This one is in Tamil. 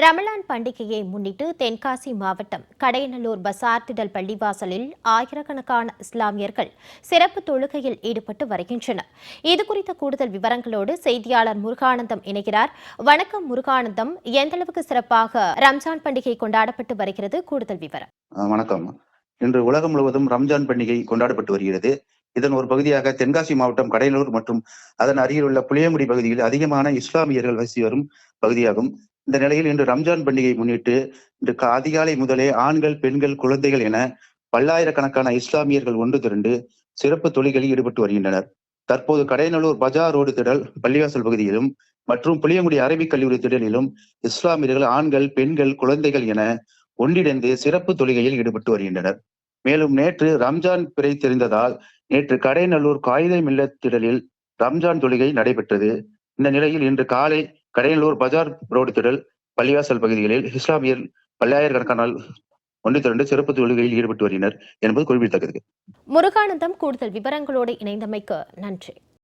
ரமலான் பண்டிகையை முன்னிட்டு தென்காசி மாவட்டம் கடையநல்லூர் பசார் திடல் பள்ளிவாசலில் ஆயிரக்கணக்கான இஸ்லாமியர்கள் சிறப்பு தொழுகையில் ஈடுபட்டு வருகின்றனர். இதுகுறித்த கூடுதல் விவரங்களோடு செய்தியாளர் முருகானந்தம் இணைகிறார். வணக்கம் முருகானந்தம், எந்தளவுக்கு சிறப்பாக ரம்ஜான் பண்டிகை கொண்டாடப்பட்டு வருகிறது? கூடுதல் விவரம். வணக்கம். இன்று உலகம் முழுவதும் ரம்ஜான் பண்டிகை கொண்டாடப்பட்டு வருகிறது. இதன் ஒரு பகுதியாக தென்காசி மாவட்டம் கடையநல்லூர் மற்றும் அதன் அருகில் உள்ள புளியங்குடி பகுதியில் அதிகமான இஸ்லாமியர்கள் வசித்து வரும் பகுதியாகும். இந்த நிலையில் இன்று ரம்ஜான் பண்டிகையை முன்னிட்டு இன்று அதிகாலை முதலே ஆண்கள், பெண்கள், குழந்தைகள் என பல்லாயிரக்கணக்கான இஸ்லாமியர்கள் ஒன்று திரண்டு சிறப்பு தொழுகைகளில் ஈடுபட்டு வருகின்றனர். தற்போது கடையநல்லூர் பஜார் ரோடு திடல் பள்ளிவாசல் பகுதியிலும் மற்றும் புளியங்குடி அரபிக் கல்லூரி திடலிலும் இஸ்லாமியர்கள் ஆண்கள், பெண்கள், குழந்தைகள் என ஒன்றிணைந்து சிறப்பு தொழுகையில் ஈடுபட்டு வருகின்றனர். மேலும் நேற்று ரம்ஜான் பிறை தெரிந்ததால் நேற்று கடையநல்லூர் காயிதே மில்லத் திடலில் ரம்ஜான் தொழுகை நடைபெற்றது. இந்த நிலையில் இன்று காலை கடையநல்லூர் பஜார் ரோடு திடல் பள்ளிவாசல் பகுதிகளில் இஸ்லாமியர் பல்லாயிரக்கணக்கான ஒன்று திரண்டு சிறப்பு தொழுகையில் ஈடுபட்டு வருகின்றனர் என்பது குறிப்பிடத்தக்கது. முருகானந்தம், கூடுதல் விவரங்களோடு இணைந்தமைக்கு நன்றி.